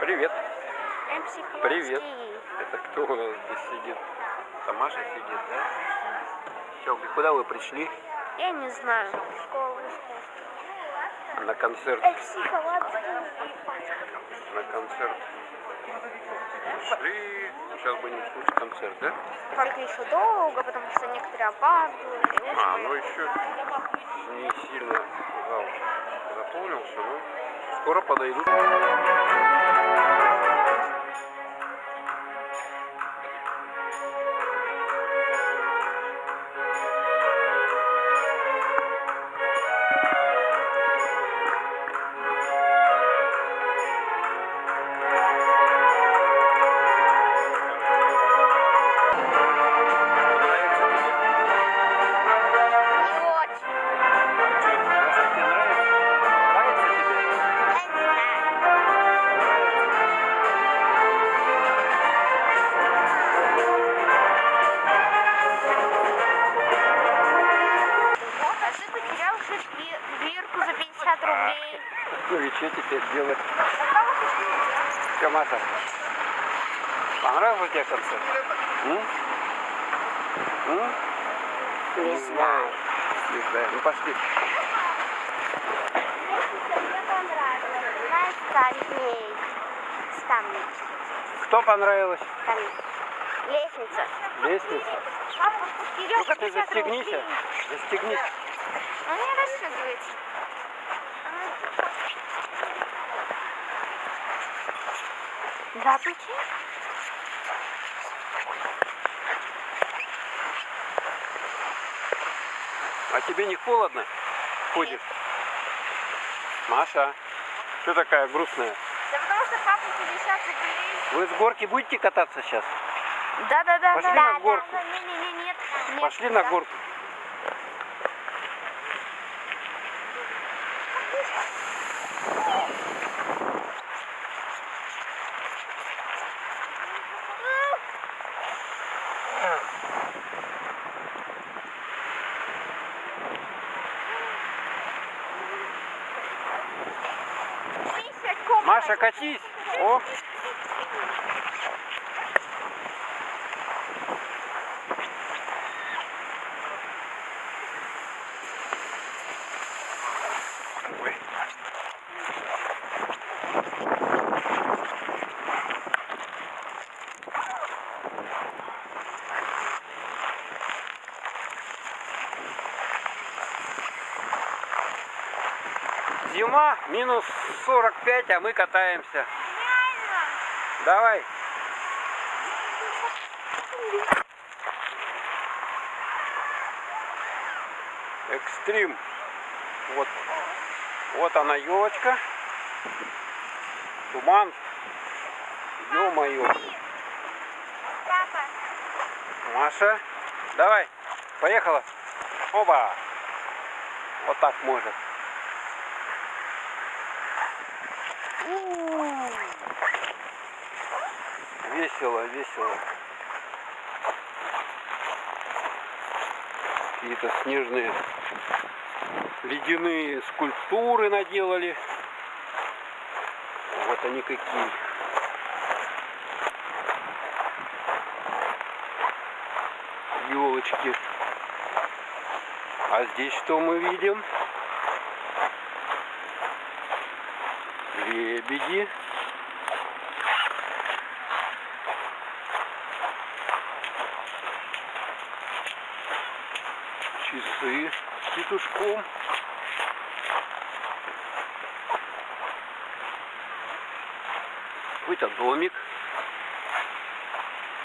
Привет. МС Хлопский. Привет. Это кто у нас здесь сидит? Это Маша сидит, да? Все, куда вы пришли? Я не знаю. Школа. На концерт. МС Хлопский. На концерт. Пришли. Сейчас будем слушать концерт, да? Только еще долго, потому что некоторые опаздывают. Ну еще не сильно зал заполнился, но скоро подойдут. Бирку за 50 рублей. Ну и что теперь делать? Что, Маша? Понравился тебе концерт? Не знаю. Не знаю. Ну пошли. Мне понравилось. Остальные. Там. Кто понравилось? Там. Лестница. Лестница? Папа, вперед, Ну-ка ты 50 застегнись. рублей. Застегнись. Он не расстегивается. Запусти. А тебе не холодно? Ходишь? Маша, что такая грустная? Да потому что папа 50 рублей. Вы с горки будете кататься сейчас? Да. Пошли на горку. Нет. Пошли на горку. Маша, катись. О. Ой. Зима, минус 45, а мы катаемся. Давай. Экстрим. Вот она елочка. Туман. Ё-моё. Папа. Маша. Давай. Поехала. Оба. Вот так может. Весело, весело. Какие-то снежные ледяные скульптуры наделали. Вот они какие. Елочки. А здесь что мы видим? Лебеди. Часы с петушком. Какой-то домик.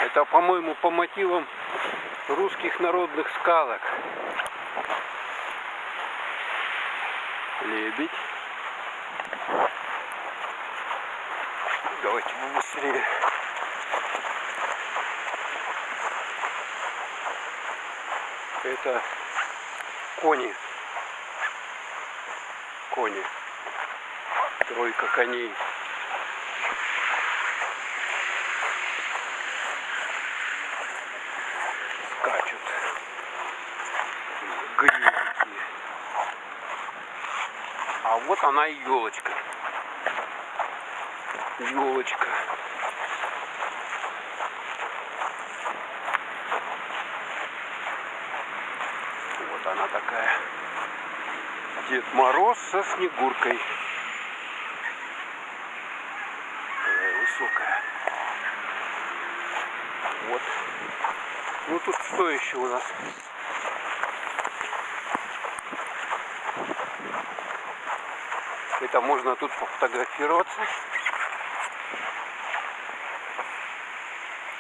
Это, по-моему, по мотивам русских народных сказок. Лебедь. Давайте побыстрее. Это кони. Кони. Тройка коней. Скачут. Грибки. А вот она и елочка. елочка. Вот она такая. Дед Мороз со Снегуркой. Такая высокая. Вот. Ну тут что еще у нас? Это можно тут пофотографироваться.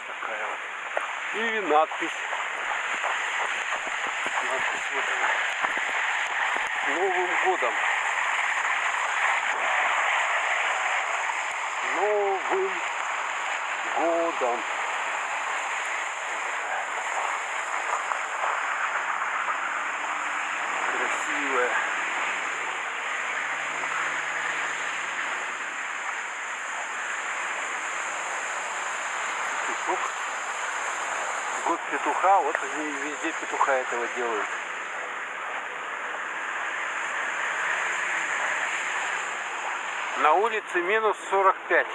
Такая вот. И надпись. Надпись вот она. С Новым годом. Новым годом. Красивая. Петух. Год петуха, вот они везде петуха этого делают. На улице минус 45.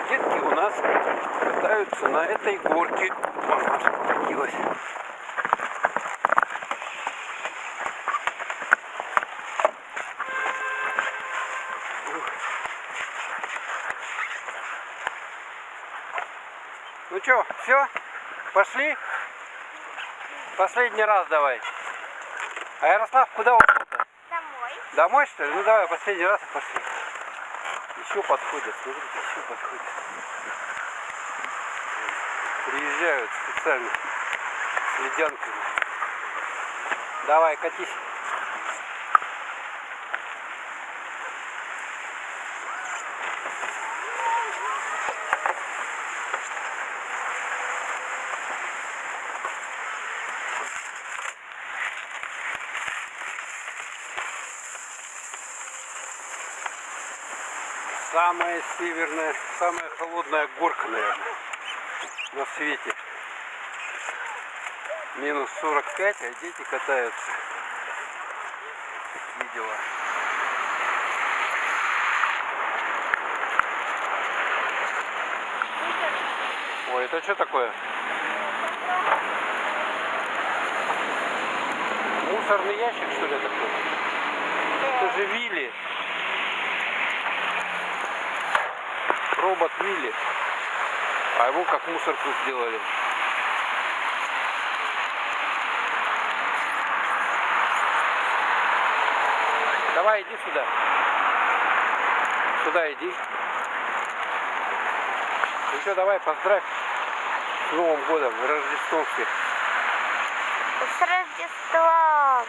Детки у нас катаются на этой горке. Мамаша покатилась. Ну что, все? Пошли? Последний раз давай. А Ярослав куда ушел-то? Домой. Домой, что ли? Ну давай, последний раз и пошли. Еще подходят, смотрите, еще подходят. Приезжают специально с ледянками. Давай, катись. Самая северная, самая холодная горка, наверное, на свете. Минус 45, а дети катаются. Такие дела. Ой, это что такое? Мусорный ящик, что ли, такой? Это же Вилли. Робот Вилли. А его как мусорку сделали. Давай, иди сюда. Сюда иди. Ну что, давай, поздравь с Новым годом, Рождеством всех. С Рождеством!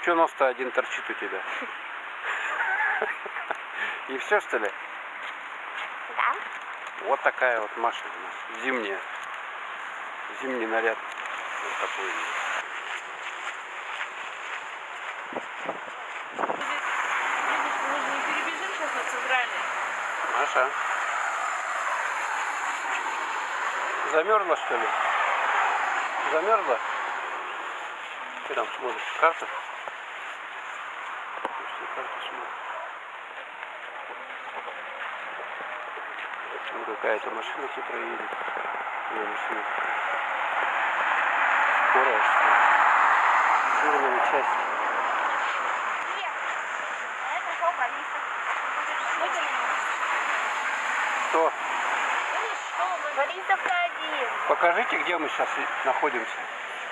Че нос-то один торчит у тебя? И все, что ли? Да. Вот такая вот Маша у нас. Зимняя. Зимний наряд. Вот такой. Мы же не перебежим сейчас на центральный. Маша. Замерзла, что ли? Замерзла? Ты там смотришь? Карту? Что карту смотришь? Ну, какая-то машина хитрая едет. Машина. Скорая, что ли? Дежурная часть. Это что, Борисов? Что? Борисовка 1. Покажите, где мы сейчас находимся.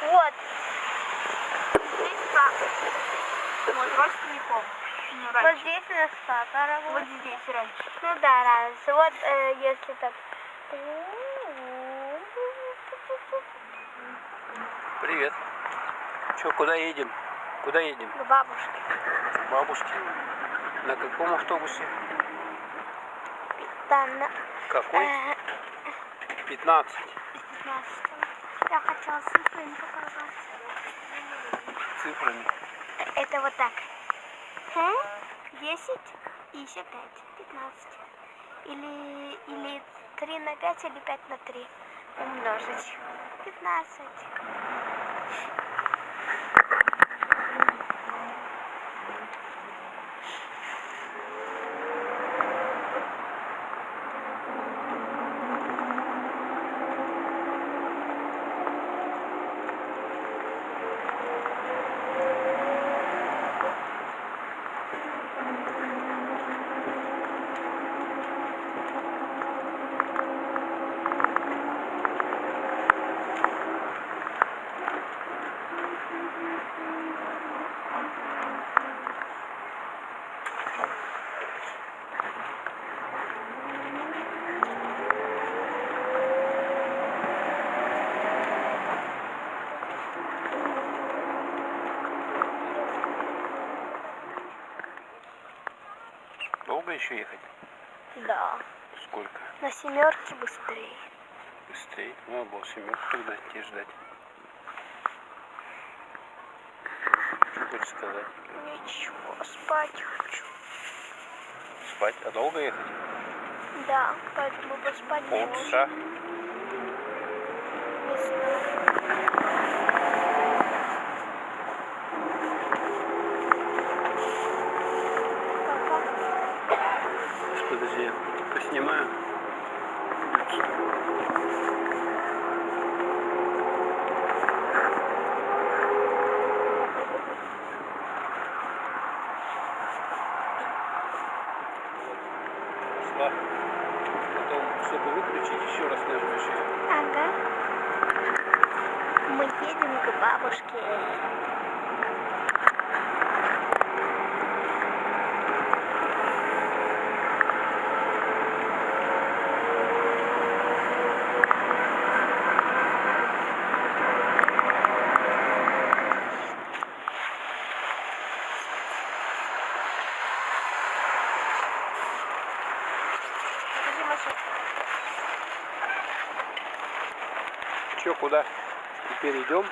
Вот. Здесь папа. Вот родственников. Вот здесь у нас папа работает. Вот здесь раньше. Ну да, раньше. Вот если так. Привет. Че, куда едем? Куда едем? К бабушке. К бабушке. На каком автобусе? Там на... Какой? 15. 15. Я хотела цифрами показать. Цифрами. Это вот так. 10 и еще 5. 15. Или 3 на 5, или 5 на 3 умножить. 15. Долго еще ехать? Да. Сколько? На 7-ке быстрее. Быстрее. Ну, было 7 тогда тебе ждать. Что хочешь сказать? Ничего, спать хочу. Спать? А долго ехать? Да, поэтому поспать не можем. Полчаса? Не знаю. Сейчас, подожди, я поснимаю. Пошла. Потом, чтобы выключить, еще раз нажмешь ее. Ага. Мы едем к бабушке. Покажи машину. Че, куда теперь идем?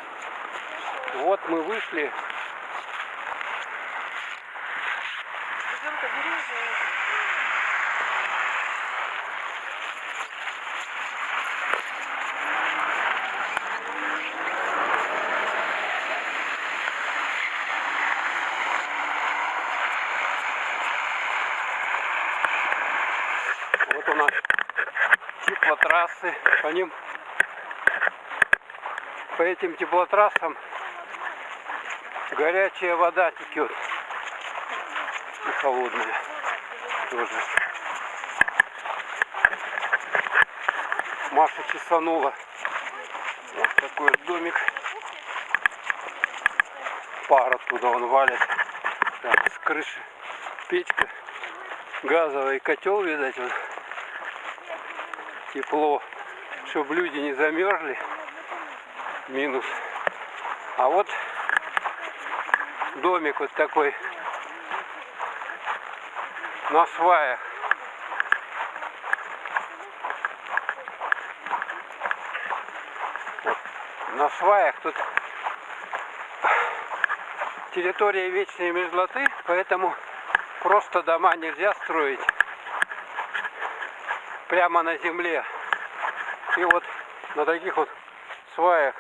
Вот мы вышли. Ребенка бери за это. Вот у нас теплотрассы. По этим теплотрассам горячая вода текет. И холодная тоже. Маша чесанула. Вот такой вот домик. Пар оттуда он валит. Там с крыши печка. Газовый котел, видать, вот. Тепло, чтобы люди не замерзли. Минус. А вот домик вот такой на сваях. Вот. На сваях тут территория вечной мерзлоты, поэтому просто дома нельзя строить прямо на земле. И вот на таких вот сваях,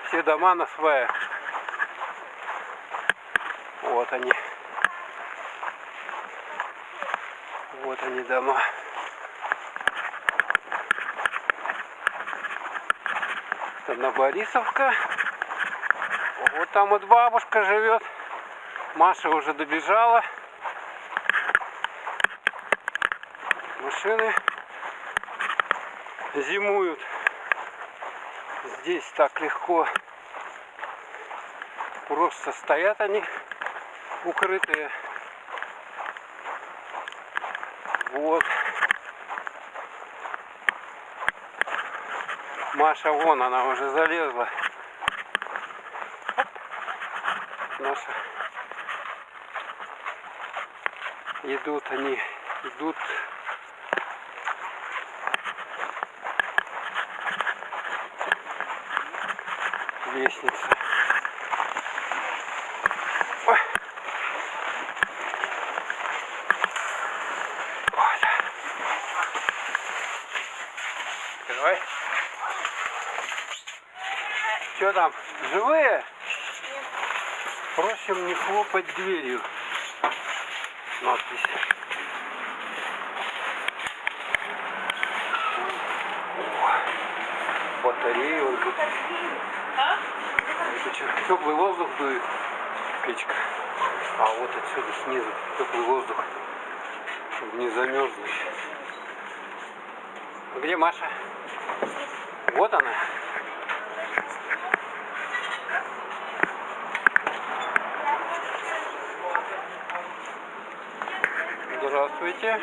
все дома на сваях. Вот они. Вот они дома. Это Борисовка. Вот там вот бабушка живет. Маша уже добежала. Машины зимуют. Здесь так легко. Просто стоят они укрытые. Вот. Маша вон, она уже залезла. Наша. Идут они, идут. Лестница. Ой. Вот. Открывай. Что там, живые? Просим не хлопать дверью. Надпись. Батареи, вон тут. А? Это что, теплый воздух дует, печка. А вот отсюда снизу теплый воздух, чтобы не замерзнуть. Где Маша? Вот она. Здравствуйте.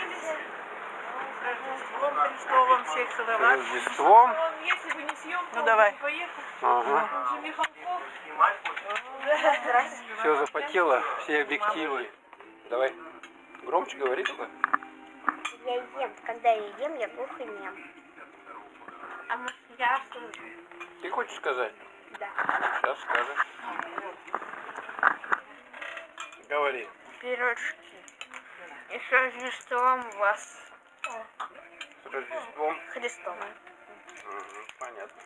Христовым всех С целовать. Рождеством. Если бы не съемка, Ну, давай. поехал. Ага. Он же Михалков. Все запотело, все объективы. Давай. Громче говори только. Я ем. Когда я ем, я глух и нем. А может, я слышу? Ты хочешь сказать? Да. Сейчас скажешь. Говори. Пирожки. И с Рождеством вас. С Рождеством. Христом. Понятно.